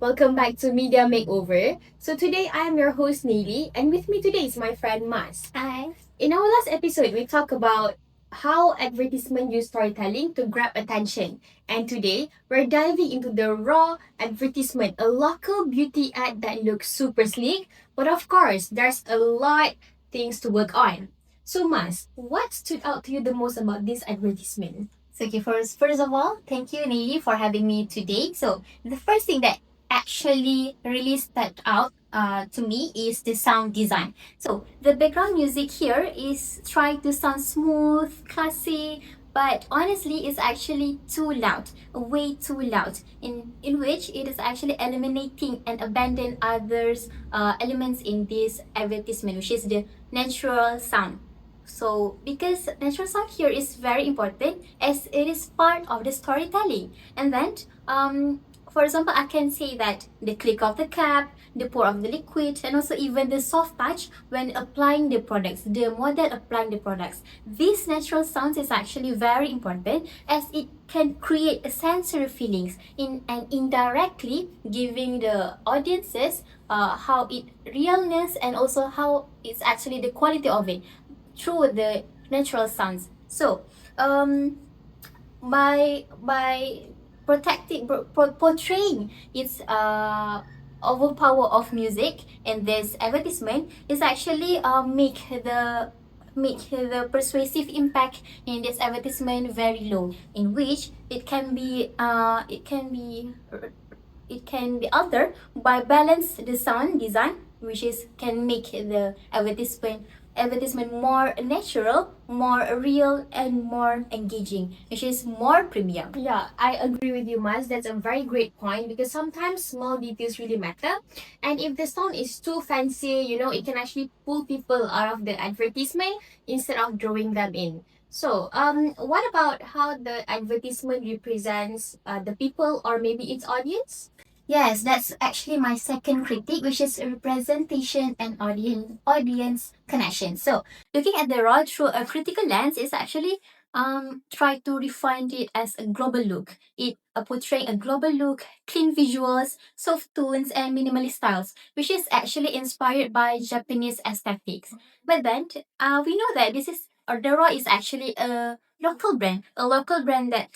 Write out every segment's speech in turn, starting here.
Welcome back to Media Makeover. So today I am your host Nayli, and with me today is my friend Mas. Hi. In our last episode, we talked about how advertisement use storytelling to grab attention. And today, we're diving into the raw advertisement, a local beauty ad that looks super sleek, but of course, there's a lot things to work on. So Mas, what stood out to you the most about this advertisement? So, okay, first of all, thank you, Nayli, for having me today. So, the first thing that actually really stood out to me is the sound design. So, the background music here is trying to sound smooth, classy, but honestly, it's actually too loud, way too loud, in which it is actually eliminating and abandon others elements in this advertisement, which is the natural sound. So, because natural sound here is very important as it is part of the storytelling. And then, for example, I can say that the click of the cap, the pour of the liquid, and also even the soft touch when applying the products, the model applying the products. These natural sounds is actually very important as it can create a sensory feelings in and indirectly giving the audiences how it realness and also how it's actually the quality of it through the natural sounds. So, by protecting portraying its overpower of music in this advertisement is actually make the persuasive impact in this advertisement very low, in which it can be altered by balance the sound design, which is can make the advertisement more natural, more real, and more engaging, which is more premium. Yeah, I agree with you, Mas. That's a very great point because sometimes small details really matter. And if the sound is too fancy, it can actually pull people out of the advertisement instead of drawing them in. So, what about how the advertisement represents the people or maybe its audience? Yes, that's actually my second critique, which is representation and audience connection. So, looking at the role through a critical lens is actually try to refine it as a global look. It portraying a global look, clean visuals, soft tones, and minimalist styles, which is actually inspired by Japanese aesthetics. But then, we know that this is the raw is actually a local brand that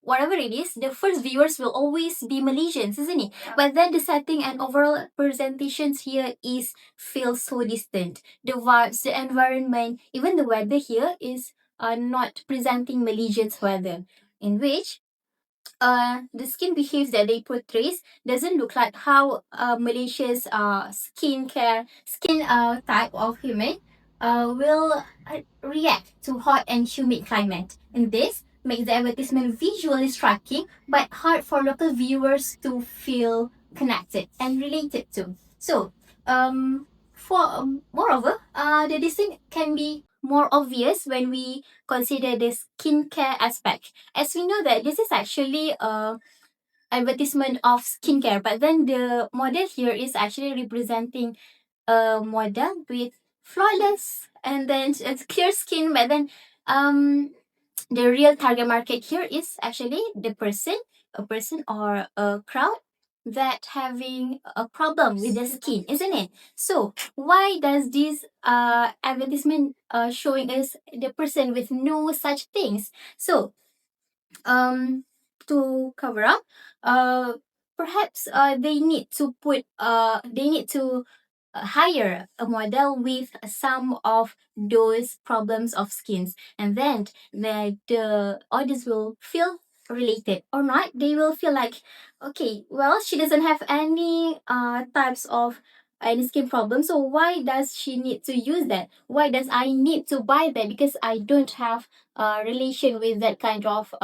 whatever it is, the first viewers will always be Malaysians, isn't it? But then the setting and overall presentations here is feel so distant. The vibes, the environment, even the weather here is not presenting Malaysians weather, in which the skin behaves that they portrays doesn't look like how Malaysia's skin type of human will react to hot and humid climate. And this makes the advertisement visually striking but hard for local viewers to feel connected and related to. So, for moreover, the distinct can be more obvious when we consider the skincare aspect, as we know that this is actually a advertisement of skincare, but then the model here is actually representing a model with flawless and then clear skin, but then um the real target market here is actually a person or a crowd that having a problem with the skin, isn't it? So why does this advertisement showing us the person with no such things? So to cover up, uh perhaps they need to hire a model with some of those problems of skins, and then the audience will feel related or not. They will feel like, okay, well, she doesn't have any types of any skin problem, so why does she need to use that? Why does I need to buy that? Because I don't have a relation with that kind of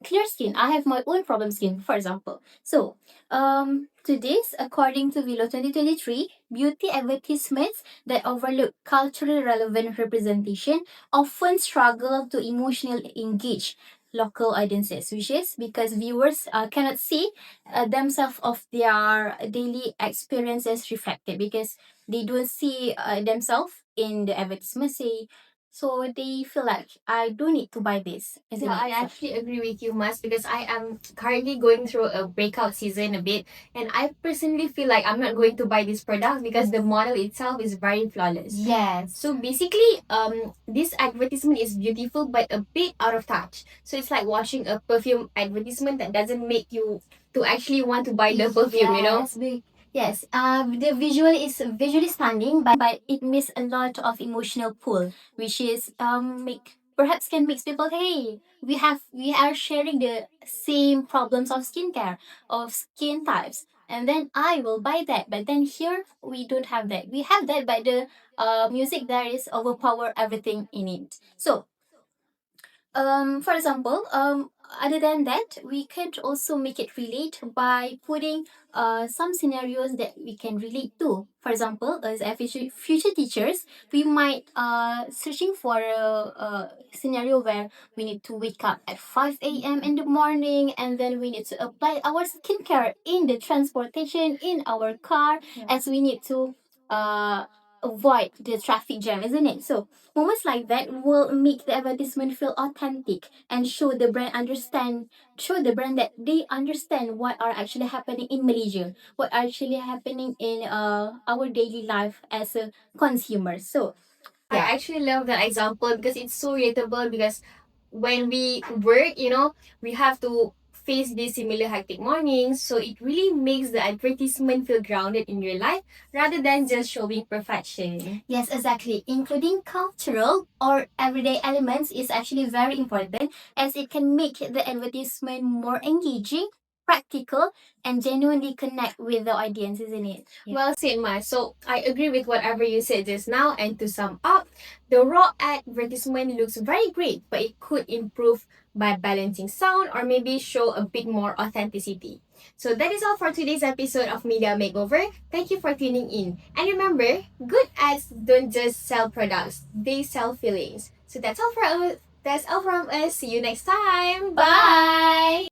clear skin. I have my own problem skin, for example. So to this, according to Vilo 2023, beauty advertisements that overlook culturally relevant representation often struggle to emotionally engage local audiences, which is because viewers cannot see themselves of their daily experiences reflected, because they don't see themselves in the advertisement. Say So they feel like I do need to buy this, isn't Yeah, it? I actually agree with you, Mas, because I am currently going through a breakout season a bit, and I personally feel like I'm not going to buy this product because the model itself is very flawless. Yes. So basically, this advertisement is beautiful but a bit out of touch. So it's like watching a perfume advertisement that doesn't make you to actually want to buy the perfume, you know? Yes, the visual is visually stunning, but it misses a lot of emotional pull, which is make perhaps can make people, hey, we are sharing the same problems of skincare, of skin types, and then I will buy that. But then here we don't have that. We have that, but the music there is overpower everything in it. So for example, other than that, we could also make it relate by putting some scenarios that we can relate to. For example, as a future teachers, we might searching for a scenario where we need to wake up at 5 a.m. in the morning, and then we need to apply our skincare in the transportation in our car, as we need to avoid the traffic jam, isn't it? So moments like that will make the advertisement feel authentic and show the brand that they understand what are actually happening in Malaysia, what are actually happening in our daily life as a consumer. So I actually love that example because it's so relatable because when we work, we have to face these similar hectic mornings. So it really makes the advertisement feel grounded in your life rather than just showing perfection. yes, exactly. Including cultural or everyday elements is actually very important as it can make the advertisement more engaging, practical, and genuinely connect with the audience, isn't it? Well said, Mai. So I agree with whatever you said just now. And to sum up, the raw advertisement looks very great, but it could improve by balancing sound or maybe show a bit more authenticity. So that is all for today's episode of Media Makeover. Thank you for tuning in. And remember, good ads don't just sell products, they sell feelings. So that's all from us. See you next time. Bye.